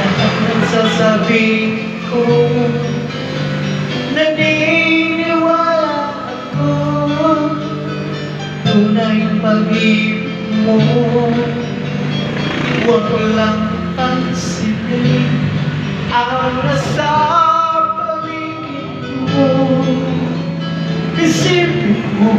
Lahat ng sasabihin ko, naniniwala ako. Tunay pag-ibig mo, huwag lang pansinin ang nasa paligid mo. Isipin mo